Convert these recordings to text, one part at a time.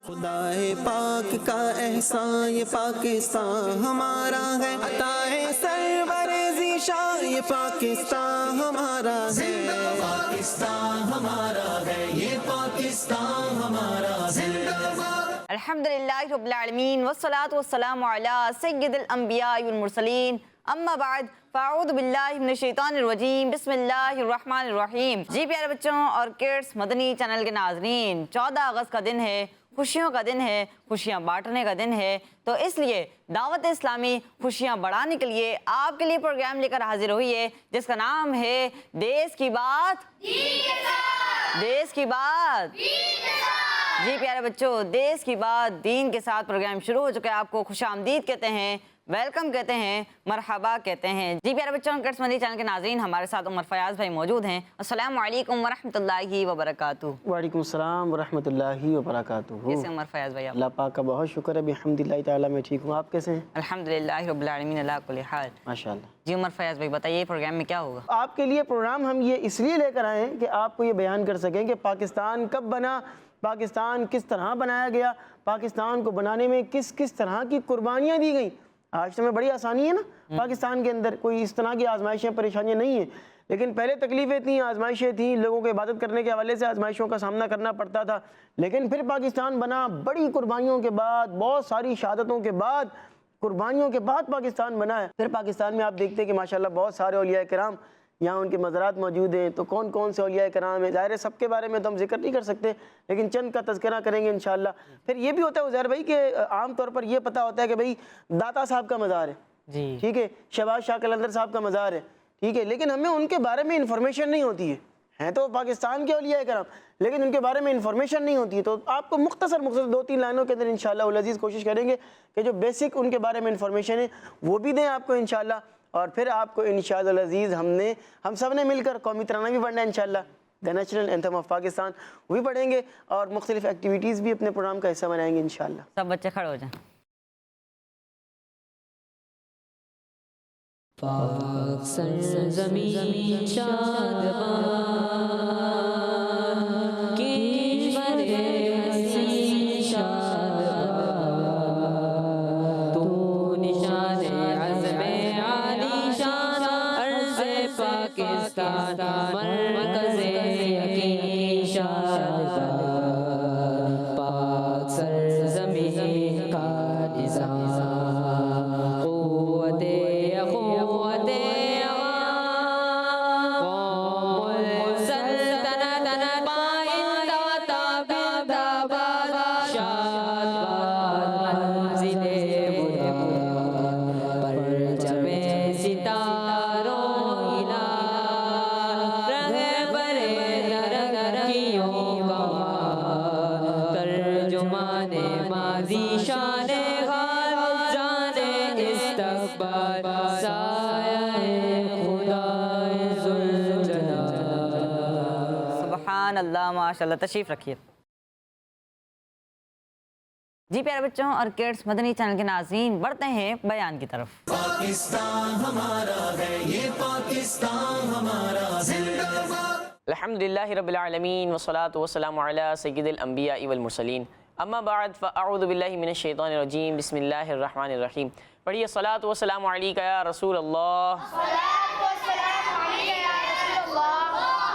خدائے پاک کا احسان یہ پاکستان ہمارا ہے، عطائے سرور ذیشان یہ پاکستان ہمارا ہے، زندہ پاکستان ہمارا ہے، یہ پاکستان ہمارا ہے۔ الحمدللہ رب العالمین والصلاة والسلام علی سید الانبیاء والمرسلین، اما بعد فاعوذ باللہ من الشیطان الرجیم، بسم اللہ الرحمن الرحیم۔ جی پیارے بچوں اور کڈس مدنی چینل کے ناظرین، 14 اگست کا دن ہے، خوشیوں کا دن ہے، خوشیاں بانٹنے کا دن ہے، تو اس لیے دعوت اسلامی خوشیاں بڑھانے کے لیے آپ کے لیے پروگرام لے کر حاضر ہوئی ہے جس کا نام ہے دیس کی بات دیس کی بات۔ جی پیارے بچوں، دیس کی بات دین کے ساتھ پروگرام شروع ہو چکا ہے۔ آپ کو خوش آمدید کہتے ہیں، ویلکم کہتے ہیں، مرحبا کہتے ہیں۔ جی پیارے بچوں، کڈس مدنی چینل کے ناظرین، ہمارے ساتھ عمر فیاض بھائی موجود ہیں۔ السلام علیکم ورحمۃ اللہ وبرکاتہ۔ وعلیکم السلام ورحمۃ اللہ وبرکاتہ۔ کیسے عمر فیاض بھائی آپ؟ اللہ پاک کا بہت شکر ہے، الحمدللہ تعالیٰ میں ٹھیک ہوں۔ آپ کیسے ہیں؟ الحمدللہ رب العالمین علی کل حال۔ ماشاءاللہ۔ جی عمر فیاض بھائی بتائیے پروگرام میں کیا ہوگا؟ آپ کے لیے پروگرام ہم یہ اس لیے لے کر آئے ہیں کہ آپ کو یہ بیان کر سکیں کہ پاکستان کب بنا، پاکستان کس طرح بنایا گیا، پاکستان کو بنانے میں کس کس طرح کی قربانیاں دی گئیں۔ آج تو میں بڑی آسانی ہے نا، پاکستان کے اندر کوئی اس طرح کی آزمائشیں پریشانیاں نہیں ہیں، لیکن پہلے تکلیفیں تھیں، آزمائشیں تھیں، لوگوں کو عبادت کرنے کے حوالے سے آزمائشوں کا سامنا کرنا پڑتا تھا، لیکن پھر پاکستان بنا، بڑی قربانیوں کے بعد، بہت ساری شہادتوں کے بعد، قربانیوں کے بعد پاکستان بنا ہے۔ پھر پاکستان میں آپ دیکھتے ہیں کہ ماشاءاللہ بہت سارے اولیاء کرام یہاں ان کے مزارات موجود ہیں، تو کون کون سے اولیاء کرام ہیں، ظاہر ہے سب کے بارے میں تو ہم ذکر نہیں کر سکتے، لیکن چند کا تذکرہ کریں گے انشاءاللہ۔ پھر یہ بھی ہوتا ہے عزیر بھائی کہ عام طور پر یہ پتہ ہوتا ہے کہ بھئی داتا صاحب کا مزار ہے، جی ٹھیک ہے، شہباز شاہ قلندر صاحب کا مزار ہے، ٹھیک ہے، لیکن ہمیں ان کے بارے میں انفارمیشن نہیں ہوتی ہے، ہیں تو پاکستان کے اولیاء کرام لیکن ان کے بارے میں انفارمیشن نہیں ہوتی ہے۔ تو آپ کو مختصر 2-3 لائنوں کے اندر انشاءاللہ العزیز کوشش کریں گے کہ جو بیسک ان کے بارے میں انفارمیشن ہے وہ بھی دیں آپ کو انشاءاللہ، اور پھر آپ کو انشاءاللہ العزیز ہم سب نے مل کر قومی ترانہ بھی پڑھنا ہے انشاءاللہ، دی نیشنل اینتھم آف پاکستان وہ بھی پڑھیں گے، اور مختلف ایکٹیویٹیز بھی اپنے پروگرام کا حصہ بنائیں گے انشاءاللہ۔ سب بچے کھڑے ہو جائیں۔ پاک سرزمین شادباں کشور حسین شادباں، تو نشان عزم عالی شان عرض پاکستان مرکز یقین شادباں، پاک سرزمین کا نظام سبحان اللہ، ماشاءاللہ، تشریف رکھیے۔ جی پیارے بچوں اور کڈس مدنی چینل کے ناظرین، بڑھتے ہیں بیان کی طرف۔ پاکستان ہمارا ہے، یہ پاکستان ہمارا ہے۔ الحمدللہ رب العالمین والصلاة والسلام علی سید الانبیاء والمرسلین، اما بعد فاعوذ باللہ من الشیطان الرجیم، بسم اللہ الرحمن الرحیم۔ پڑھیے الصلاة والسلام علیکہ یا رسول اللہ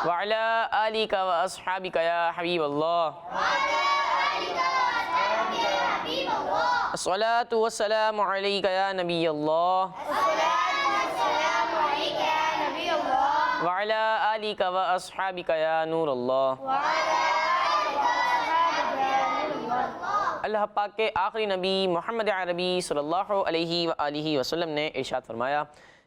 وعلی آلکہ و اصحابکہ یا حبیب اللہ، الصلاة والسلام علیکہ یا نبی اللہ وعلی آلکہ و اصحابکہ یا نور اللہ۔ اللہ پاک کے آخری نبی محمد عربی صلی اللہ علیہ وآلہ وسلم نے ارشاد فرمایا،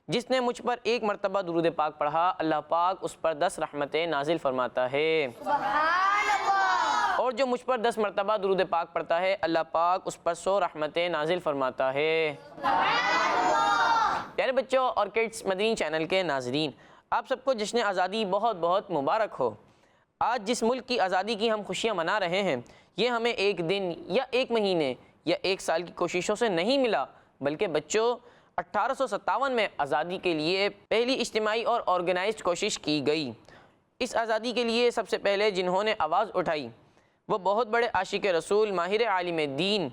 جس نے مجھ پر ایک مرتبہ درود پاک پڑھا اللہ پاک اس پر 10 رحمتیں نازل فرماتا ہے، اور جو مجھ پر 10 مرتبہ درود پاک پڑھتا ہے اللہ پاک اس پر 100 رحمتیں نازل فرماتا ہے۔ پیارے بچوں اور کڈس مدنی چینل کے ناظرین، آپ سب کو جشن آزادی بہت بہت مبارک ہو۔ آج جس ملک کی آزادی کی ہم خوشیاں منا رہے ہیں، یہ ہمیں ایک دن یا ایک مہینے یا ایک سال کی کوششوں سے نہیں ملا، بلکہ بچوں 1857 میں آزادی کے لیے پہلی اجتماعی اور آرگنائزڈ کوشش کی گئی۔ اس آزادی کے لیے سب سے پہلے جنہوں نے آواز اٹھائی وہ بہت بڑے عاشق رسول، ماہر عالم دین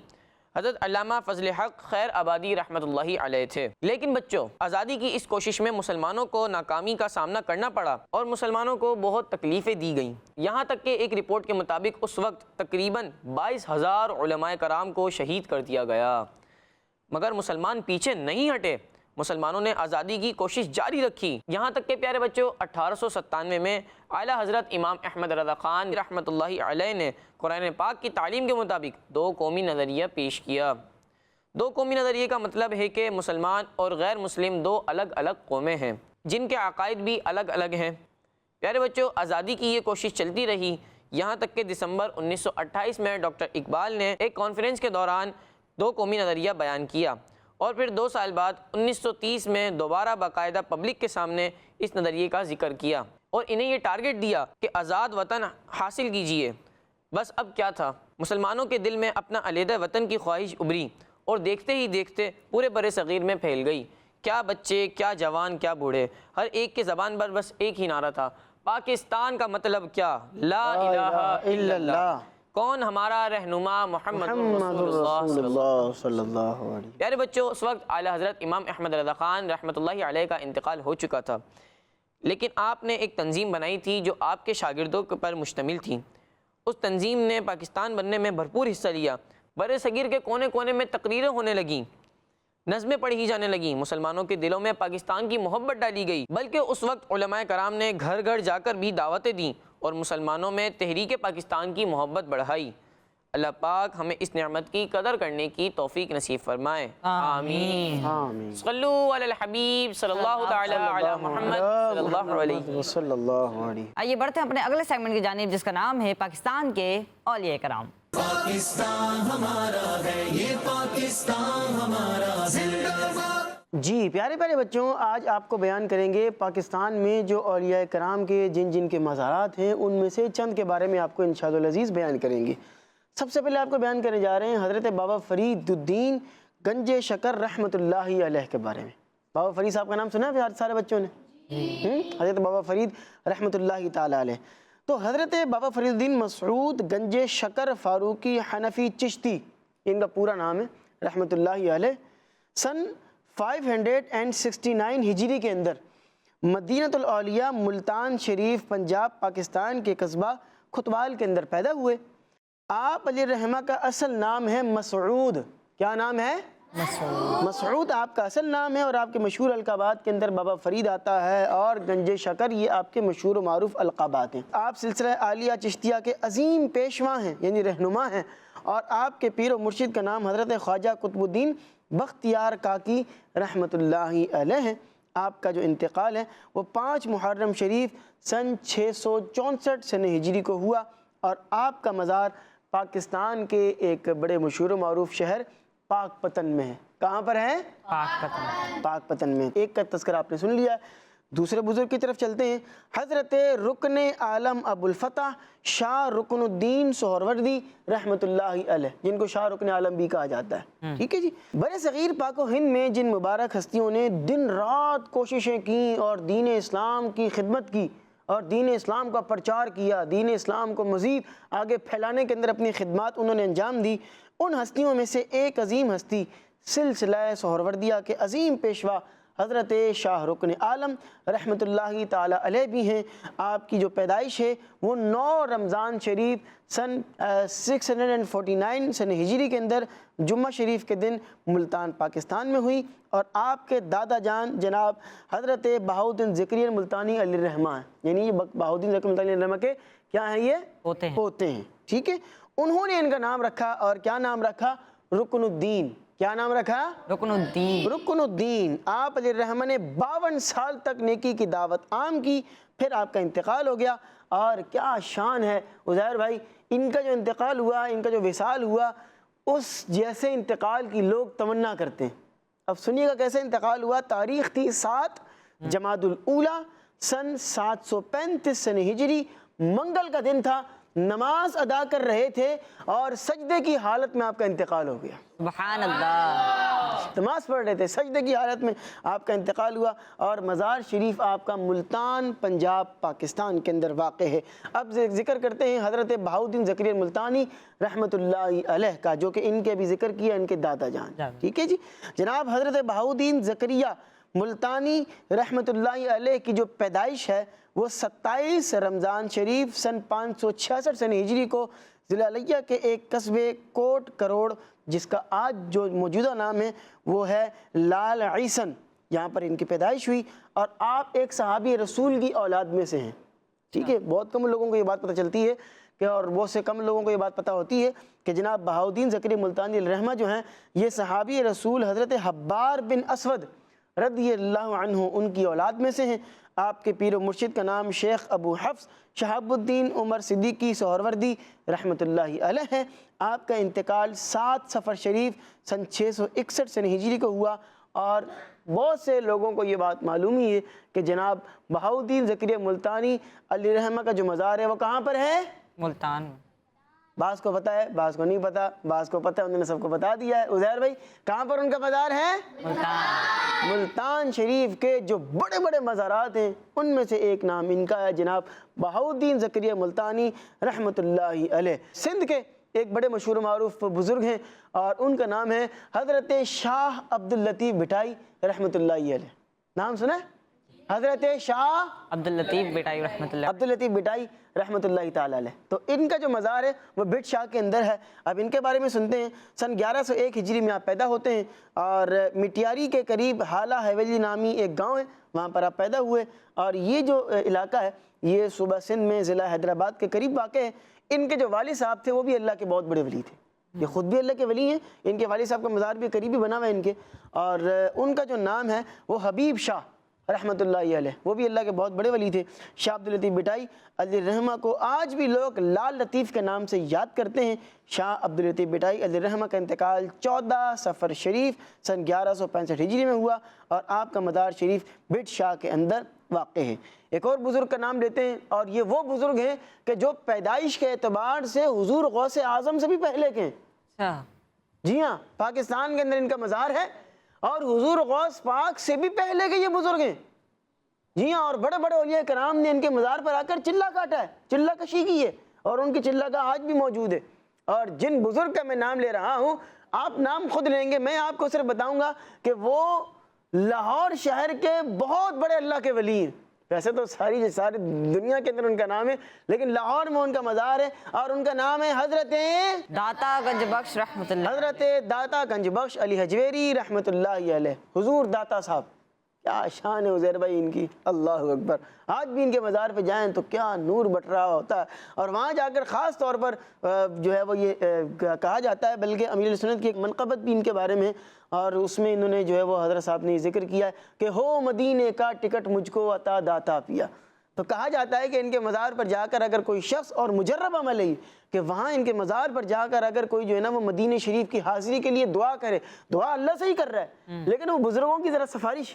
حضرت علامہ فضل حق خیر آبادی رحمۃ اللہ علیہ تھے۔ لیکن بچوں، آزادی کی اس کوشش میں مسلمانوں کو ناکامی کا سامنا کرنا پڑا اور مسلمانوں کو بہت تکلیفیں دی گئیں، یہاں تک کہ ایک رپورٹ کے مطابق اس وقت تقریباً 22,000 علماء کرام کو شہید کر دیا گیا۔ مگر مسلمان پیچھے نہیں ہٹے، مسلمانوں نے آزادی کی کوشش جاری رکھی، یہاں تک کہ پیارے بچوں 1897 میں اعلیٰ حضرت امام احمد رضا خان رحمۃ اللہ علیہ نے قرآن پاک کی تعلیم کے مطابق 2 قومی نظریہ پیش کیا۔ 2 قومی نظریے کا مطلب ہے کہ مسلمان اور غیر مسلم 2 الگ الگ قومیں ہیں جن کے عقائد بھی الگ الگ ہیں۔ پیارے بچوں، آزادی کی یہ کوشش چلتی رہی، یہاں تک کہ دسمبر 1928 میں ڈاکٹر اقبال نے ایک کانفرنس کے دوران 2 قومی نظریہ بیان کیا، اور پھر 2 سال بعد 1930 میں دوبارہ باقاعدہ پبلک کے سامنے اس نظریے کا ذکر کیا اور انہیں یہ ٹارگٹ دیا کہ آزاد وطن حاصل کیجئے۔ بس اب کیا تھا، مسلمانوں کے دل میں اپنا علیحدہ وطن کی خواہش ابھری اور دیکھتے ہی دیکھتے پورے بر صغیر میں پھیل گئی۔ کیا بچے، کیا جوان، کیا بوڑھے، ہر ایک کے زبان پر بس ایک ہی نعرہ تھا، پاکستان کا مطلب کیا؟ لا الہ الا اللہ۔ کون ہمارا رہنما؟ محمد رسول اللہ صلی اللہ علیہ وسلم۔ پیارے بچوں، اس وقت اعلیٰ حضرت امام احمد رضا خان رحمۃ اللہ علیہ کا انتقال ہو چکا تھا، لیکن آپ نے ایک تنظیم بنائی تھی جو آپ کے شاگردوں پر مشتمل تھی۔ اس تنظیم نے پاکستان بننے میں بھرپور حصہ لیا، بر صغیر کے کونے کونے میں تقریریں ہونے لگیں، نظمیں پڑھی جانے لگیں، مسلمانوں کے دلوں میں پاکستان کی محبت ڈالی گئی، بلکہ اس وقت علماء کرام نے گھر گھر جا کر بھی دعوتیں دیں اور مسلمانوں میں تحریک پاکستان کی محبت بڑھائی۔ اللہ پاک ہمیں اس نعمت کی قدر کرنے کی توفیق نصیب فرمائے، آمین۔ صلو علی الحبیب صلی اللہ تعالی علی محمد صلی اللہ علیہ۔ آئیے بڑھتے ہیں اپنے اگلے سیگمنٹ کی جانب، جس کا نام ہے پاکستان کے اولیاء کرام۔ پاکستان ہمارا ہے، یہ پاکستان ہمارا ہے۔ جی پیارے پیارے بچوں، آج آپ کو بیان کریں گے پاکستان میں جو اولیاء کرام کے جن کے مزارات ہیں ان میں سے چند کے بارے میں آپ کو انشاءاللہ العزیز بیان کریں گے۔ سب سے پہلے آپ کو بیان کرنے جا رہے ہیں حضرت بابا فرید الدین گنج شکر رحمۃ اللہ علیہ کے بارے میں۔ بابا فرید صاحب کا نام سنا ہے سارے بچوں نے؟ حضرت بابا فرید رحمۃ اللہ تعالی علیہ۔ تو حضرت بابا فرید الدین مسعود گنج شکر فاروقی حنفی چشتی، ان کا پورا نام ہے رحمۃ اللہ علیہ، سن 569 ہجری کے اندر مدینۃ الاولیاء ملتان شریف پنجاب پاکستان کے قصبہ کھتوال کے اندر پیدا ہوئے۔ آپ علیہ الرحمہ کا اصل نام ہے مسعود۔ کیا نام ہے؟ مسعود آپ کا اصل نام ہے، اور آپ کے مشہور القابات کے اندر بابا فرید آتا ہے اور گنج شکر، یہ آپ کے مشہور و معروف القابات ہیں۔ آپ سلسلہ عالیہ چشتیہ کے عظیم پیشوا ہیں، یعنی رہنما ہیں، اور آپ کے پیر و مرشد کا نام حضرت خواجہ قطب الدین بختیار کاکی رحمۃ اللہ علیہ ہے۔ آپ کا جو انتقال ہے وہ 5 محرم شریف سن 664 سن ہجری کو ہوا، اور آپ کا مزار پاکستان کے ایک بڑے مشہور و معروف شہر پاک پتن میں ہے۔ کہاں پر ہے؟ پاک پتن میں۔ ایک کا تذکرہ آپ نے سن لیا، دوسرے بزرگ کی طرف چلتے ہیں۔ حضرت رکن عالم ابو الفتح شاہ رکن الدین سہروردی رحمۃ اللہ علیہ، جن کو شاہ رکن عالم بھی کہا جاتا ہے۔ ٹھیک ہے جی۔ بر صغیر پاک و ہند میں جن مبارک ہستیوں نے دن رات کوششیں کی اور دین اسلام کی خدمت کی اور دین اسلام کا پرچار کیا، دین اسلام کو مزید آگے پھیلانے کے اندر اپنی خدمات انہوں نے انجام دی، ان ہستیوں میں سے ایک عظیم ہستی سلسلہ سہروردیہ کے عظیم پیشوا حضرت شاہ رکن عالم رحمۃ اللہ تعالی علیہ بھی ہیں۔ آپ کی جو پیدائش ہے وہ 9 رمضان شریف سن 649 سن ہجری کے اندر جمعہ شریف کے دن ملتان پاکستان میں ہوئی، اور آپ کے دادا جان جناب حضرت بہاؤالدین ذکری ملتانی علیہ الرحمہ ہیں، یعنی یہ بہاؤالدین ذکری ملتانی علیہ الرحمہ کے کیا ہیں؟ یہ پوتے ہیں۔ ٹھیک ہے، انہوں نے ان کا نام رکھا، اور کیا نام رکھا؟ رکن الدین۔ کیا نام رکھا؟ رکن الدین۔ رکن الدین۔ آپ علیہ الرحمہ نے 52 سال تک نیکی کی دعوت عام کی، پھر آپ کا انتقال ہو گیا، اور کیا شان ہے عزیر بھائی، ان کا جو انتقال ہوا، ان کا جو وصال ہوا، اس جیسے انتقال کی لوگ تمنا کرتے ہیں۔ اب سنیے گا کیسے انتقال ہوا۔ تاریخ تھی 7 جمادی الاولیٰ سن 735 سن ہجری، منگل کا دن تھا، نماز ادا کر رہے تھے اور سجدے کی حالت میں آپ کا انتقال ہو گیا۔ سبحان اللہ۔ نماز پڑھ رہے تھے، سجدے کی حالت میں آپ کا انتقال ہوا، اور مزار شریف آپ کا ملتان پنجاب پاکستان کے اندر واقع ہے۔ اب ذکر کرتے ہیں حضرت بہاؤالدین زکریا ملتانی رحمۃ اللہ علیہ کا، جو کہ ان کے بھی ذکر کیا ان کے دادا جان، ٹھیک ہے جی۔ جناب حضرت بہاؤالدین زکریا ملتانی رحمۃ اللہ علیہ کی جو پیدائش ہے وہ 27 رمضان شریف سن 566 سن ہجری کو ضلع علیہ کے ایک قصبے کوٹ کروڑ، جس کا آج جو موجودہ نام ہے وہ ہے لال عیسن، یہاں پر ان کی پیدائش ہوئی، اور آپ ایک صحابی رسول کی اولاد میں سے ہیں، ٹھیک ہے۔ بہت کم لوگوں کو یہ بات پتہ چلتی ہے کہ، اور بہت سے کم لوگوں کو یہ بات پتہ ہوتی ہے کہ جناب بہاؤالدین زکریا ملتانی علیہ الرحمہ جو ہیں یہ صحابی رسول حضرت حبار بن اسود رضی اللہ عنہ ان کی اولاد میں سے ہیں۔ آپ کے پیر و مرشد کا نام شیخ ابو حفص شہاب الدین عمر صدیقی سہروردی رحمۃ اللہ علیہ ہے۔ آپ کا انتقال 7 صفر شریف سن 661 سن ہجری کو ہوا، اور بہت سے لوگوں کو یہ بات معلوم ہی ہے کہ جناب بہاؤالدین زکریا ملتانی علیہ الرحمہ کا جو مزار ہے وہ کہاں پر ہے؟ ملتان۔ بعض کو پتہ ہے، بعض کو نہیں پتہ، بعض کو پتہ ہے، انہوں نے سب کو بتا دیا ہے۔ عزیر بھائی کہاں پر ان کا مزار ہے؟ ملتان شریف کے جو بڑے بڑے مزارات ہیں ان میں سے ایک نام ان کا ہے جناب بہاؤالدین زکریا ملتانی رحمۃ اللہ علیہ۔ سندھ کے ایک بڑے مشہور و معروف بزرگ ہیں، اور ان کا نام ہے حضرت شاہ عبداللطیف بھٹائی رحمۃ اللہ علیہ۔ نام سنا ہے؟ حضرت شاہ عبداللطیف بٹائی رحمۃ اللہ۔ عبداللطیف بٹائی رحمۃ اللہ تعالیٰ علیہ۔ تو ان کا جو مزار ہے وہ بھٹ شاہ کے اندر ہے۔ اب ان کے بارے میں سنتے ہیں۔ سن 1101 ہجری میں آپ پیدا ہوتے ہیں، اور مٹیاری کے قریب حالہ حویلی نامی ایک گاؤں ہے، وہاں پر آپ پیدا ہوئے، اور یہ جو علاقہ ہے یہ صوبہ سندھ میں ضلع حیدرآباد کے قریب واقع ہے۔ ان کے جو والد صاحب تھے وہ بھی اللہ کے بہت بڑے ولی تھے، یہ خود بھی اللہ کے ولی ہیں۔ ان کے والد صاحب کا مزار بھی قریبی بنا ہوا ہے ان کے، اور ان کا جو نام ہے وہ حبیب شاہ رحمۃ اللہ علیہ، وہ بھی اللہ کے بہت بڑے ولی تھے۔ شاہ عبداللطیف بٹائی علیہ الرحمہ کو آج بھی لوگ لال لطیف کے نام سے یاد کرتے ہیں۔ شاہ عبداللطیف بٹائی علیہ الرحمہ کا انتقال 14 صفر شریف سن 1165 ہجری میں ہوا، اور آپ کا مزار شریف بھٹ شاہ کے اندر واقع ہے۔ ایک اور بزرگ کا نام لیتے ہیں، اور یہ وہ بزرگ ہیں کہ جو پیدائش کے اعتبار سے حضور غوث اعظم سے بھی پہلے کے ہیں۔ جی ہاں، پاکستان کے اندر ان کا مزار ہے، اور حضور غوث پاک سے بھی پہلے کے یہ بزرگ ہیں۔ جی ہاں، اور بڑے بڑے اولیاء کرام نے ان کے مزار پر آ کر چلہ کاٹا ہے، چلہ کشی کی ہے، اور ان کی چلہ کا آج بھی موجود ہے۔ اور جن بزرگ کا میں نام لے رہا ہوں، آپ نام خود لیں گے، میں آپ کو صرف بتاؤں گا کہ وہ لاہور شہر کے بہت بڑے اللہ کے ولی ہیں۔ ویسے تو ساری دنیا کے اندر ان کا نام ہے، لیکن لاہور میں ان کا مزار ہے، اور ان کا نام ہے حضرت داتا گنج بخش رحمۃ اللہ۔ حضرت داتا گنج بخش علی حجویری رحمۃ اللہ علیہ، حضور داتا صاحب، کیا شان ہے عزیر بھائی ان کی، اللہ اکبر۔ آج بھی ان کے مزار پہ جائیں تو کیا نور بٹ رہا ہوتا ہے، اور وہاں جا کر خاص طور پر جو ہے وہ یہ کہا جاتا ہے، بلکہ امیر سنت کی ایک منقبت بھی ان کے بارے میں، اور اس میں انہوں نے جو ہے وہ حضرت صاحب نے ذکر کیا ہے کہ ہو مدینے کا ٹکٹ مجھ کو عطا داتا پیا۔ تو کہا جاتا ہے کہ ان کے مزار پر جا کر اگر کوئی شخص، اور مجرب عمل ہے کہ وہاں ان کے مزار پر جا کر اگر کوئی جو ہے نا وہ مدینہ شریف کی حاضری کے لیے دعا کرے، دعا اللہ سے ہی کر رہا ہے، لیکن وہ بزرگوں کی ذرا سفارش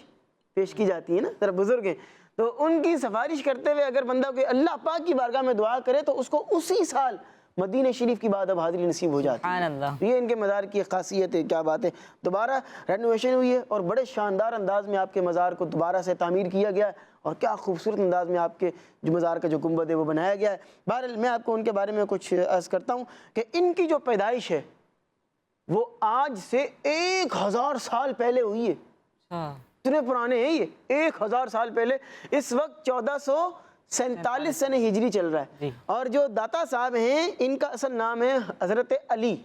پیش کی جاتی ہے نا، ذرا بزرگ ہیں، تو ان کی سفارش کرتے ہوئے اگر بندہ کوئی اللہ پاک کی بارگاہ میں دعا کرے تو اس کو اسی سال مدینہ شریف کی بعد اب حاضری نصیب ہو جاتی ہے۔ یہ ان کے مزار کی خاصیت ہے، کیا بات ہے۔ دوبارہ رینوویشن ہوئی ہے، اور بڑے شاندار انداز میں آپ کے مزار کو دوبارہ سے تعمیر کیا گیا ہے، اور کیا خوبصورت انداز میں آپ کے جو مزار کا جو گنبد ہے وہ بنایا گیا ہے۔ بہرحال میں آپ کو ان کے بارے میں کچھ عرض کرتا ہوں کہ ان کی جو پیدائش ہے وہ آج سے 1000 سال پہلے ہوئی ہے۔ اتنے پرانے ہیں یہ، 1000 سال پہلے۔ اس وقت 1447 سن ہجری چل رہا ہے، اور جو داتا صاحب ہیں ان کا اصل نام ہے حضرت علی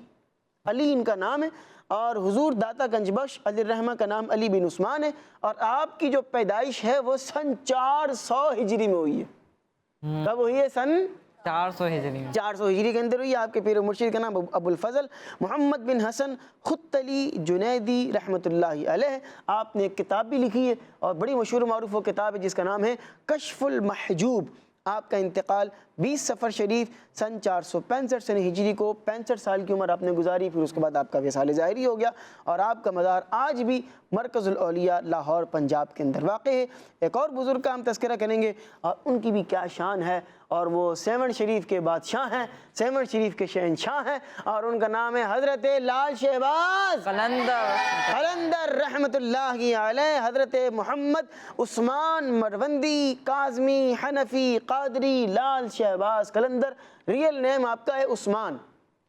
ان کا نام ہے، اور حضور داتا گنج بخش علیہ الرحمہ کا نام علی بن عثمان ہے، اور آپ کی جو پیدائش ہے وہ سن 400 ہجری میں ہوئی ہے۔ کب ہوئی ہے؟ سن 400 ہجری میں، 400 ہجری کے اندر ہوئی۔ آپ کے پیر و مرشد کا نام ابو الفضل محمد بن حسن خطلی جنیدی رحمۃ اللہ علیہ۔ آپ نے ایک کتاب بھی لکھی ہے، اور بڑی مشہور و معروف وہ کتاب ہے جس کا نام ہے کشف المحجوب۔ آپ کا انتقال 20 صفر شریف سن 465 سن ہجری کو، 65 سال کی عمر آپ نے گزاری، پھر اس کے بعد آپ کا وصال ظاہری ہو گیا، اور آپ کا مزار آج بھی مرکز الاولیاء لاہور پنجاب کے اندر واقع ہے۔ ایک اور بزرگ کا ہم تذکرہ کریں گے، اور ان کی بھی کیا شان ہے، اور وہ 7 شریف کے بادشاہ ہیں، 7 شریف کے شہنشاہ ہیں، اور ان کا نام ہے حضرت لال شہباز قلندر رحمۃ اللہ علیہ، حضرت محمد عثمان مروندی کاظمی حنفی قادری لال شہباز قلندر۔ ریئل نیم آپ کا ہے عثمان،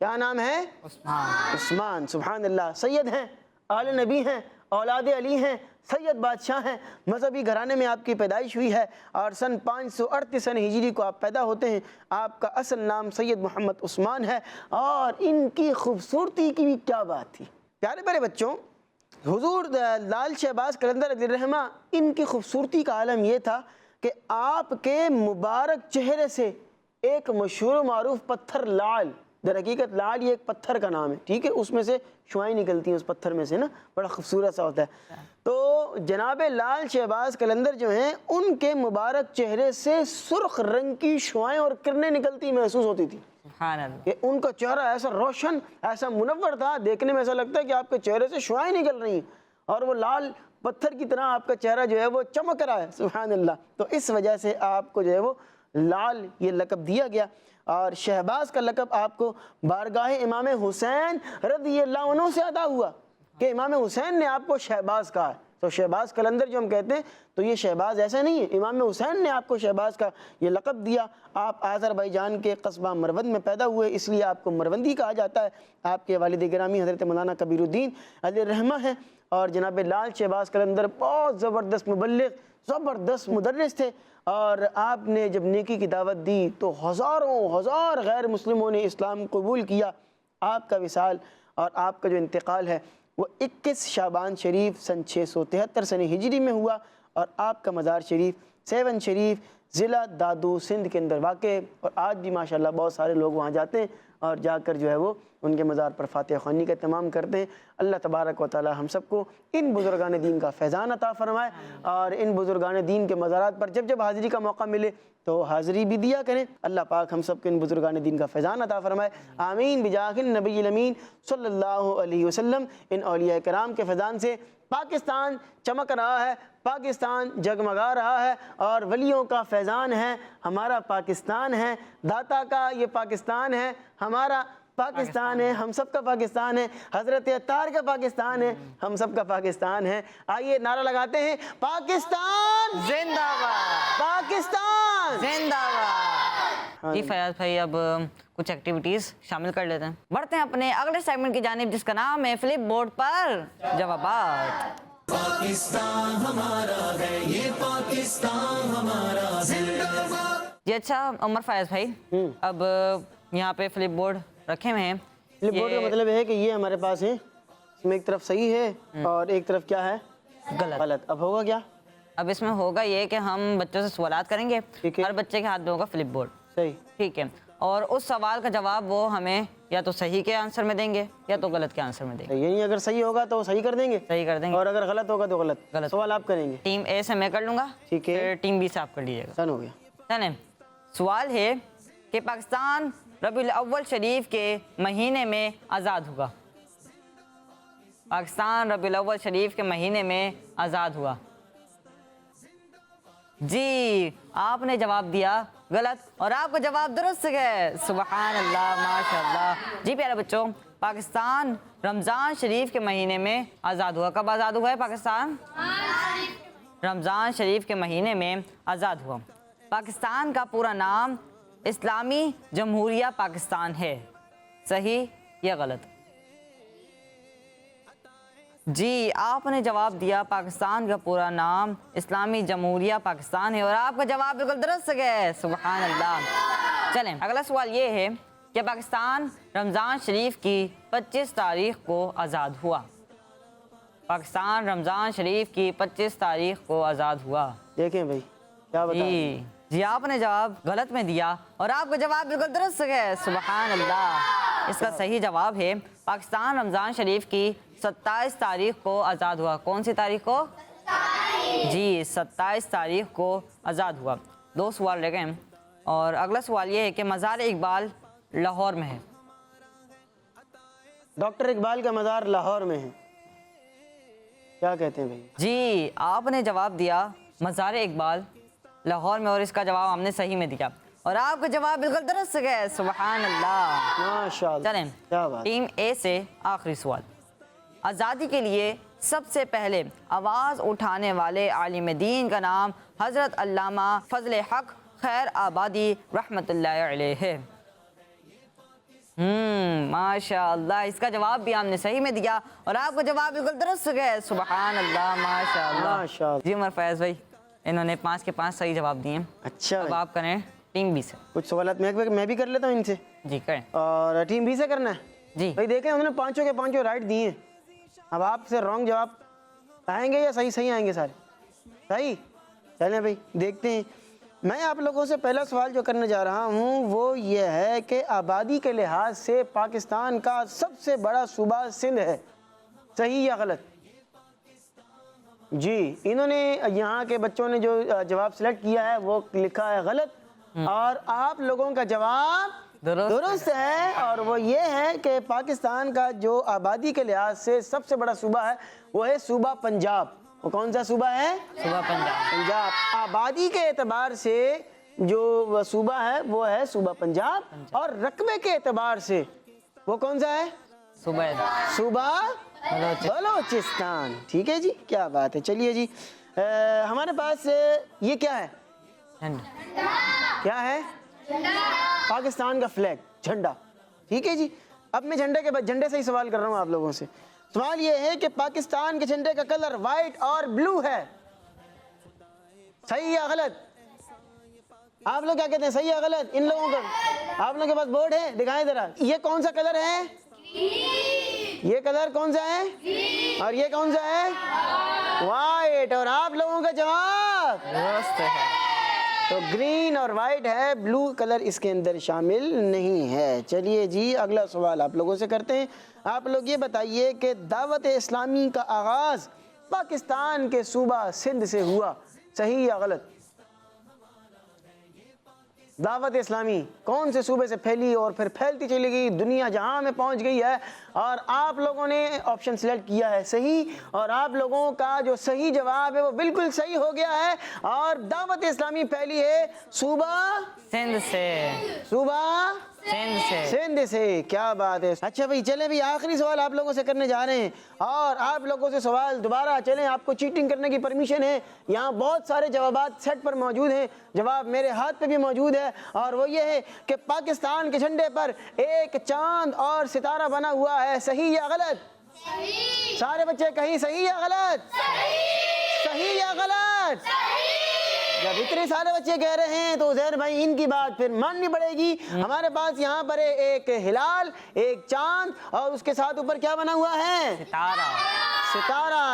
کیا نام ہے؟ عثمان۔ سبحان اللہ، سید ہیں، آل نبی ہیں، اولاد علی ہیں، سید بادشاہ ہیں، مذہبی گھرانے میں آپ کی پیدائش ہوئی ہے، اور سن 538 ہجری کو آپ پیدا ہوتے ہیں۔ آپ کا اصل نام سید محمد عثمان ہے، اور ان کی خوبصورتی کی بھی کیا بات تھی۔ پیارے پیارے بچوں، حضور لال شہباز قلندر علیہ الرحمہ، ان کی خوبصورتی کا عالم یہ تھا کہ آپ کے مبارک چہرے سے ایک مشہور و معروف پتھر لعل، در حقیقت لعل یہ ایک پتھر کا نام ہے، ٹھیک ہے، اس میں سے شعائیں نکلتی ہیں اس پتھر میں سے نا، بڑا خوبصورت سا ہوتا ہے۔ تو جناب لال شہباز قلندر جو ہیں، ان کے مبارک چہرے سے سرخ رنگ کی شعائیں اور کرنیں نکلتی محسوس ہوتی تھی، سبحان اللہ۔ کہ ان کا چہرہ ایسا روشن، ایسا منور تھا، دیکھنے میں ایسا لگتا ہے کہ آپ کے چہرے سے شعائیں نکل رہی ہیں، اور وہ لال پتھر کی طرح آپ کا چہرہ جو ہے وہ چمک رہا ہے، سبحان اللہ۔ تو اس وجہ سے آپ کو جو ہے وہ لال یہ لقب دیا گیا، اور شہباز کا لقب آپ کو بارگاہ امام حسین رضی اللہ عنہ سے عطا ہوا، کہ امام حسین نے آپ کو شہباز کہا ہے۔ تو شہباز قلندر جو ہم کہتے ہیں، تو یہ شہباز ایسا نہیں ہے، امام حسین نے آپ کو شہباز کا یہ لقب دیا۔ آپ آذربائیجان کے قصبہ مروند میں پیدا ہوئے، اس لیے آپ کو مروندی کہا جاتا ہے۔ آپ کے والد گرامی حضرت مولانا کبیر الدین علیہ الرحمہ ہیں، اور جناب لال شہباز قلندر بہت زبردست مبلغ، زبردست مدرس تھے، اور آپ نے جب نیکی کی دعوت دی تو ہزار غیر مسلموں نے اسلام قبول کیا۔ آپ کا وصال اور آپ کا جو انتقال ہے وہ 21 شعبان شریف سن 673 سن ہجری میں ہوا، اور آپ کا مزار شریف 7 شریف ضلع دادو سندھ کے اندر واقع ہے، اور آج بھی ماشاءاللہ بہت سارے لوگ وہاں جاتے ہیں اور جا کر جو ہے وہ ان کے مزار پر فاتحہ خوانی کا اہتمام کرتے ہیں۔ اللہ تبارک و تعالی ہم سب کو ان بزرگان دین کا فیضان عطا فرمائے، اور ان بزرگان دین کے مزارات پر جب حاضری کا موقع ملے تو حاضری بھی دیا کریں۔ اللہ پاک ہم سب کو ان بزرگان دین کا فیضان عطا فرمائے، آمین بجاہ النبی الامین صلی اللہ علیہ وسلم۔ ان اولیاء کرام کے فیضان سے پاکستان چمک رہا ہے، پاکستان جگمگا رہا ہے، اور ولیوں کا فیضان ہے، ہمارا پاکستان ہے، داتا کا یہ پاکستان ہے، ہمارا پاکستان ہے، ہم سب کا پاکستان ہے، حضرت عطار کا پاکستان ہے، ہم سب کا پاکستان ہے۔ آئیے نعرہ لگاتے ہیں، پاکستان زندہ باد، پاکستان زندہ باد۔ جی فیاض بھائی، اب کچھ ایکٹیویٹیز شامل کر لیتے ہیں۔ بڑھتے ہیں اپنے اگلے سیگمنٹ کی جانب، جس کا نام ہے فلپ بورڈ پر جوابات۔ پاکستان ہمارا ہے، یہ پاکستان ہمارا ہے۔ جی اچھا عمر فیاض بھائی، اب یہاں پہ فلپ بورڈ رکھے ہوئے ہیں۔ فلپ بورڈ کا مطلب ہے کہ یہ ہمارے پاس ہے، اس میں ایک طرف صحیح ہے اور ایک طرف کیا ہے؟ غلط۔ اب ہوگا کیا؟ اب اس میں ہوگا یہ کہ ہم بچوں سے سوالات کریں گے، ٹھیک ہے۔ ہر بچے کے ہاتھ میں ہوگا فلپ بورڈ، صحیح، ٹھیک ہے، اور اس سوال کا جواب وہ ہمیں یا تو صحیح کے آنسر میں دیں گے یا تو غلط کے آنسر میں دیں گے۔ یعنی اگر صحیح ہوگا تو وہ صحیح کر دیں گے، صحیح کر دیں گے، اور اگر غلط ہوگا تو غلط سوال آپ کریں گے۔ ٹیم اے سے میں کر لوں گا، ٹھیک ہے۔ پھر ٹیم بی سے آپ کر لیجیے گا۔ ڈن ہو گیا۔ چلیں، سوال ہے کہ پاکستان ربیع الاول شریف کے مہینے میں آزاد ہوا۔ پاکستان ربیع الاول شریف کے مہینے میں آزاد ہوا۔ جی آپ نے جواب دیا غلط، اور آپ کا جواب درست ہے، سبحان اللہ، ماشاء اللہ۔ جی پیارے بچوں، پاکستان رمضان شریف کے مہینے میں آزاد ہوا۔ کب آزاد ہوا ہے پاکستان؟ رمضان شریف کے مہینے میں آزاد ہوا۔ پاکستان کا پورا نام اسلامی جمہوریہ پاکستان ہے، صحیح یا غلط؟ جی آپ نے جواب دیا پاکستان کا پورا نام اسلامی جمہوریہ پاکستان ہے، اور آپ کا جواب بالکل درست ہے، سبحان اللہ۔ چلیں اگلا سوال یہ ہے کہ پاکستان رمضان شریف کی 25 تاریخ کو آزاد ہوا۔ پاکستان رمضان شریف کی 25 تاریخ کو آزاد ہوا۔ دیکھیں بھائی کیا بتائیں۔ جی آپ نے جواب غلط میں دیا، اور آپ کا جواب بالکل درست ہے، سبحان اللہ۔ اس کا صحیح جواب ہے پاکستان رمضان شریف کی 27 تاریخ کو آزاد ہوا۔ کون سی تاریخ کو؟ جی 27 تاریخ کو آزاد ہوا۔ 2 سوال رہ گئے ہیں، اور اگلا سوال یہ ہے کہ مزار اقبال لاہور میں ہے۔ ڈاکٹر اقبال کا مزار لاہور میں ہے، کیا کہتے ہیں بھائی؟ جی آپ نے جواب دیا مزار اقبال لاہور میں، اور اس کا جواب ہم نے صحیح میں دیا، اور آپ کا جواب بالکل درست ہے، سبحان اللہ۔ ماشاءاللہ، چلیں کیا بات۔ ٹیم اے سے آخری سوال۔ آزادی کے لیے سب سے پہلے آواز اٹھانے والے عالم دین کا نام حضرت علامہ فضل حق خیر آبادی رحمۃ اللہ علیہ۔ ماشاء اللہ، اس کا جواب بھی آپ نے صحیح میں دیا اور آپ کا جواب بالکل درست ہے، سبحان اللہ، ماشاء اللہ۔ ماشاءاللہ۔ جی عمر فیض بھائی، انہوں نے 5 کے 5 صحیح جواب دیے ہیں۔ اچھا اب بھائی، آپ کریں ٹیم بی سے۔ کچھ سوالات میں بھی کر لیتا ہوں ان سے، جی کریں۔ اور ٹیم بی سے کرنا ہے۔ جی بھائی دیکھیں، انہوں نے 5 کے 5 رائٹ دیے ہیں۔ اب آپ سے رانگ جواب آئیں گے یا صحیح آئیں گے سارے؟ صحیح؟ چلیں بھائی دیکھتے ہیں۔ میں آپ لوگوں سے پہلا سوال جو کرنے جا رہا ہوں وہ یہ ہے کہ آبادی کے لحاظ سے پاکستان کا سب سے بڑا صوبہ سندھ ہے، صحیح یا غلط؟ جی، انہوں نے یہاں کے بچوں نے جو جواب سلیکٹ کیا ہے وہ لکھا ہے غلط، اور آپ لوگوں کا جواب درست ہے، اور وہ یہ ہے کہ پاکستان کا جو آبادی کے لحاظ سے سب سے بڑا صوبہ ہے وہ ہے صوبہ پنجاب۔ وہ کون سا صوبہ ہے؟ صوبہ پنجاب۔ پنجاب۔ آبادی کے اعتبار سے جو صوبہ ہے وہ ہے صوبہ پنجاب، اور رقبے کے اعتبار سے وہ کون سا ہے؟ صوبہ بلوچستان۔ ٹھیک ہے جی، کیا بات ہے۔ چلیے جی، ہمارے پاس یہ کیا ہے؟ کیا ہے؟ پاکستان کا فلیگ، جھنڈا۔ ٹھیک ہے جی، اب میں جھنڈے سے ہی سوال کر رہا ہوں آپ لوگوں سے۔ سوال یہ ہے کہ پاکستان کے جھنڈے کا کلر وائٹ اور بلو ہے، صحیح یا غلط؟ آپ لوگ کیا کہتے ہیں، صحیح یا غلط؟ ان لوگوں کا، آپ لوگوں کے پاس بورڈ ہے، دکھائیں ذرا، یہ کون سا کلر ہے؟ یہ کلر کون سا ہے؟ اور یہ کون سا ہے؟ وائٹ۔ اور آپ لوگوں کا جواب درست ہے۔ تو گرین اور وائٹ ہے، بلو کلر اس کے اندر شامل نہیں ہے۔ چلیے جی، اگلا سوال آپ لوگوں سے کرتے ہیں۔ آپ لوگ یہ بتائیے کہ دعوت اسلامی کا آغاز پاکستان کے صوبہ سندھ سے ہوا، صحیح یا غلط؟ دعوت اسلامی کون سے صوبے سے پھیلی اور پھر پھیلتی چلی گئی، دنیا جہاں میں پہنچ گئی ہے، اور آپ لوگوں نے آپشن سلیکٹ کیا ہے صحیح، اور آپ لوگوں کا جو صحیح جواب ہے وہ بالکل صحیح ہو گیا ہے، اور دعوت اسلامی پھیلی ہے صوبہ سندھ سے۔ صوبہ سندھ سے۔ سندھ سے۔ کیا بات ہے۔ اچھا بھائی، چلیں بھی آخری سوال آپ لوگوں سے کرنے جا رہے ہیں، اور آپ لوگوں سے سوال دوبارہ، چلیں آپ کو چیٹنگ کرنے کی پرمیشن ہے، یہاں بہت سارے جوابات سیٹ پر موجود ہیں، جواب میرے ہاتھ پہ بھی موجود ہے، اور وہ یہ ہے کہ پاکستان کے جھنڈے پر ایک چاند اور ستارہ بنا ہوا ہے، صحیح یا غلط؟ سارے بچے کہیں صحیح یا غلط؟ صحیح یا غلط؟ جب اتنے سارے بچے کہہ رہے ہیں تو زہر بھائی ان کی بات پھر ماننی پڑے گی۔ ہمارے پاس یہاں پر ایک ہلال، ایک چاند، اور اس کے ساتھ اوپر کیا بنا ہوا ہے؟ ستارہ۔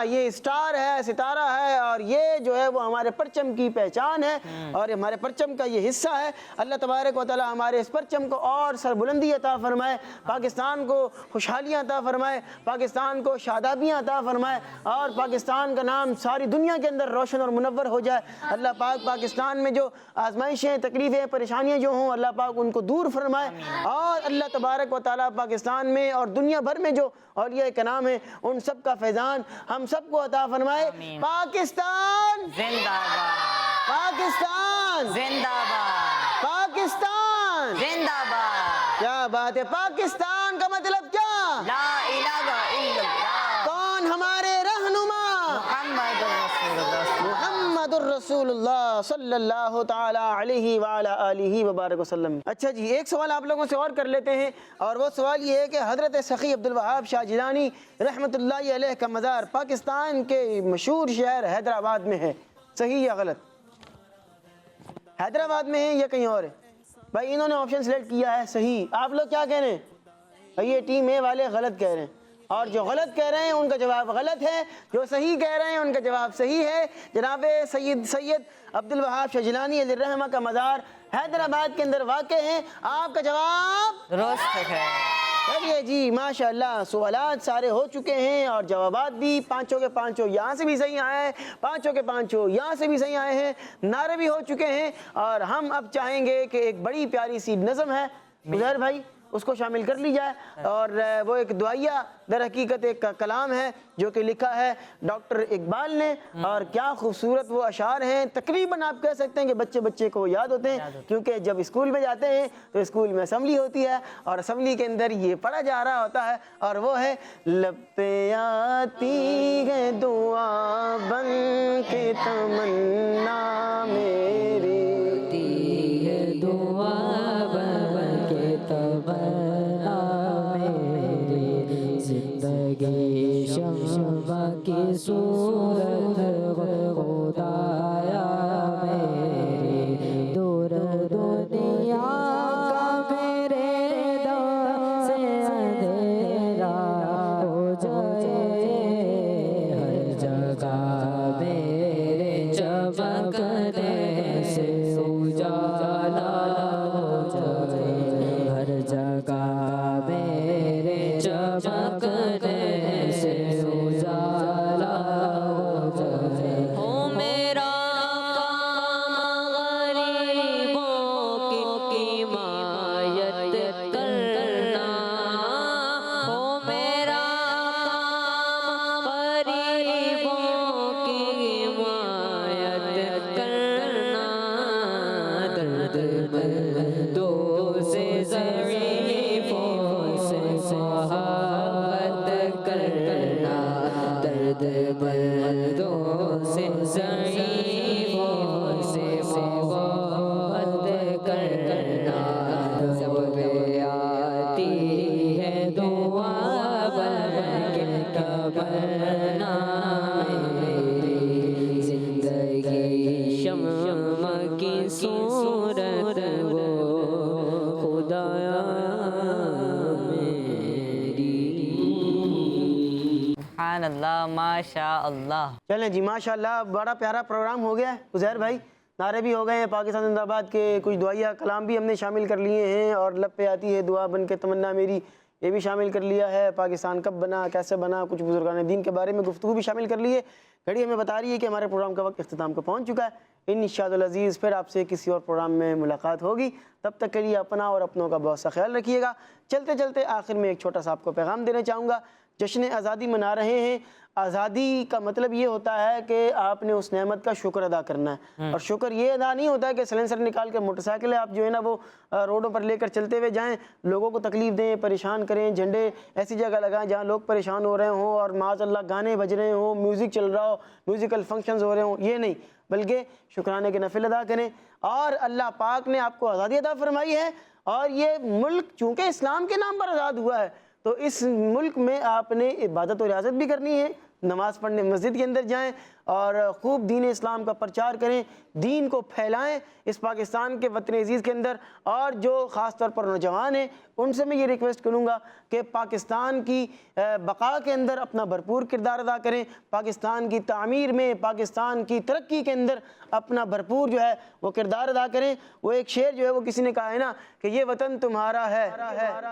یہ سٹار ہے، ستارہ ہے، اور یہ جو ہے وہ ہمارے پرچم کی پہچان ہے، اور ہمارے پرچم کا یہ حصہ ہے۔ اللہ تبارک و تعالی ہمارے اس پرچم کو اور سربلندی عطا فرمائے، پاکستان کو خوشحالیاں عطا فرمائے، پاکستان کو شادابیاں عطا فرمائے، اور پاکستان کا نام ساری دنیا کے اندر روشن اور منور ہو جائے۔ اللہ پاک پاکستان میں جو آزمائشیں، تکلیفیں، پریشانیاں جو ہوں، اللہ پاک ان کو دور فرمائے، اور اللہ تبارک و تعالی پاکستان میں اور دنیا بھر میں جو اولیاء کرام ہیں ان سب کا فیضان ہم سب کو عطا فرمائے۔ پاکستان زندہ باد، پاکستان زندہ باد، پاکستان زندہ باد۔ کیا بات ہے۔ پاکستان کا مطلب کیا؟ لا الہ الا اللہ، کون ہمارے رہنما؟ محمد رسول اللہ۔ محمد الرسول اللہ صلی اللہ تعالی علیہ وعلی آلہ وبارک وسلم۔ اچھا جی، ایک سوال آپ لوگوں سے اور کر لیتے ہیں، اور وہ سوال یہ ہے کہ حضرت سخی عبدالوہاب شاہ جیلانی رحمۃ اللہ علیہ کا مزار پاکستان کے مشہور شہر حیدرآباد میں ہے، صحیح یا غلط؟ حیدرآباد میں ہے یا کہیں اور ہے؟ بھائی انہوں نے آپشن سلیکٹ کیا ہے صحیح، آپ لوگ کیا کہہ رہے ہیں؟ بھائی یہ ٹیم اے والے غلط کہہ رہے ہیں، اور جو غلط کہہ رہے ہیں ان کا جواب غلط ہے، جو صحیح کہہ رہے ہیں ان کا جواب صحیح ہے۔ جناب سید عبدالوہاب شاہ جیلانی علیہ الرحمہ کا مزار حیدرآباد کے اندر واقع ہے، آپ کا جواب درست ہے۔ چلیے جی، ماشاءاللہ سوالات سارے ہو چکے ہیں، اور جوابات بھی 5 کے 5 یہاں سے بھی صحیح آئے ہیں، 5 کے 5 یہاں سے بھی صحیح آئے ہیں، نعرے بھی ہو چکے ہیں، اور ہم اب چاہیں گے کہ ایک بڑی پیاری سی نظم ہے، عزیر بھائی اس کو شامل کر لی جائے. اور وہ ایک دعائیہ در حقیقت ایک کلام ہے جو کہ لکھا ہے ڈاکٹر اقبال نے, اور کیا خوبصورت وہ اشعار ہیں. تقریباً آپ کہہ سکتے ہیں کہ بچے کو وہ یاد ہوتے ہیں, کیونکہ جب اسکول میں جاتے ہیں تو اسکول میں اسمبلی ہوتی ہے اور اسمبلی کے اندر یہ پڑھا جا رہا ہوتا ہے, اور وہ ہے لب پہ آتی ہے دعا بن کے تمنا میری, دعا بن کے تمنا میری, زندگی شمع کی صورت خدایا میری, دور دنیا کا میرے دور سے اندھیرا ہو جائے, ہر جگہ میرے چمکنے سے اجالا ہو جائے, ہر جگہ میرے چمکنے سے اجالا ہو جائے. ہو میرا کام غریبوں کی حمایت کرنا, ہو میرا کام غریبوں کی حمایت کرنا, درد مندوں سے ضعیفوں سے محبت کرنا, درد مندوں سے ضعیفوں سے محبت کرنا, جب بھی آتی ہے دعا بن کے تمنا میری, زندگی شمع کی صورت وہ خدایا میری. سبحان اللہ, ماشاء اللہ. چلیں جی ماشاءاللہ, بڑا پیارا پروگرام ہو گیا ہے. عزیر بھائی نعرے بھی ہو گئے ہیں, پاکستان زندہ باد کے کچھ دعائیہ کلام بھی ہم نے شامل کر لیے ہیں, اور لب پہ آتی ہے دعا بن کے تمنا میری یہ بھی شامل کر لیا ہے. پاکستان کب بنا, کیسے بنا, کچھ بزرگان دین کے بارے میں گفتگو بھی شامل کر لیے. گھڑی ہمیں بتا رہی ہے کہ ہمارے پروگرام کا وقت اختتام کو پہنچ چکا ہے. انشاءاللہ العزیز پھر آپ سے کسی اور پروگرام میں ملاقات ہوگی. تب تک کے لیے اپنا اور اپنوں کا بہت سا خیال رکھیے گا. چلتے چلتے آخر میں ایک چھوٹا سا آپ کو پیغام دینا چاہوں گا. جشن آزادی منا رہے ہیں. آزادی کا مطلب یہ ہوتا ہے کہ آپ نے اس نعمت کا شکر ادا کرنا ہے, اور شکر یہ ادا نہیں ہوتا ہے کہ سلنسر نکال کے موٹر سائیکل آپ جو ہے نا وہ روڈوں پر لے کر چلتے ہوئے جائیں, لوگوں کو تکلیف دیں, پریشان کریں, جھنڈے ایسی جگہ لگائیں جہاں لوگ پریشان ہو رہے ہوں, اور معاذ اللہ گانے بج رہے ہوں, میوزک چل رہا ہو, میوزیکل فنکشنز ہو رہے ہوں. یہ نہیں, بلکہ شکرانے کے نفل ادا کریں. اور اللہ پاک نے آپ کو آزادی عطا فرمائی ہے, اور یہ ملک چونکہ اسلام کے نام پر آزاد ہوا ہے تو اس ملک میں آپ نے عبادت و ریاضت بھی کرنی ہے. نماز پڑھنے مسجد کے اندر جائیں اور خوب دین اسلام کا پرچار کریں, دین کو پھیلائیں اس پاکستان کے وطن عزیز کے اندر. اور جو خاص طور پر نوجوان ہیں ان سے میں یہ ریکویسٹ کروں گا کہ پاکستان کی بقا کے اندر اپنا بھرپور کردار ادا کریں, پاکستان کی تعمیر میں, پاکستان کی ترقی کے اندر اپنا بھرپور جو ہے وہ کردار ادا کریں. وہ ایک شعر جو ہے وہ کسی نے کہا ہے نا کہ یہ وطن تمہارا ہے,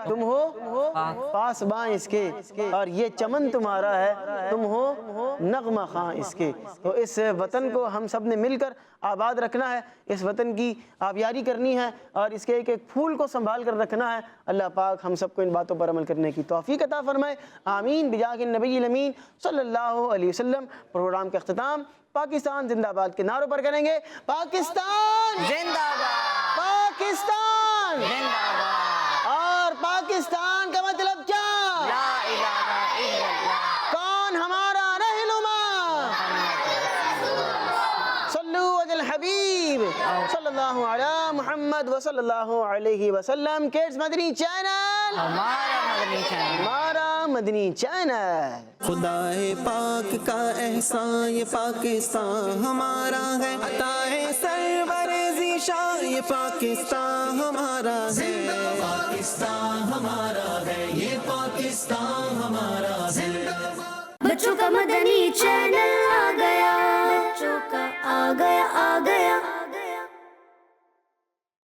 تم ہو پاسباں اس کے, اور یہ چمن تمہارا ہے, تم ہو نغمہ خواں اس کے. تو اس وطن کو ہم سب نے مل کر آباد رکھنا ہے, اس وطن کی آبیاری کرنی ہے, اور اس کے ایک ایک پھول کو سنبھال کر رکھنا ہے. اللہ پاک ہم سب کو ان باتوں پر عمل کرنے کی توفیق عطا فرمائے, آمین بجاہ النبی الامین صلی اللہ علیہ وسلم. پروگرام کا اختتام پاکستان زندہ باد کے نعروں پر کریں گے. پاکستان زندہ باد, پاکستان زندہ باد, اور پاکستان کا مطلب کیا, لا الہ الا اللہ, کون ہمارا رہنما, صلو علی الحبیب صلی اللہ علی محمد و صلی اللہ علیہ وسلم. کڈز مدنی چینل, ہمارا مدنی چینل, ہمارا مدنی چینل. خدائے پاک کا احسان یہ پاکستان ہمارا ہے, عطا ہے سرور ذیشان یہ پاکستان ہمارا ہے, پاکستان ہمارا ہے, یہ پاکستان ہمارا ہے. بچوں کا مدنی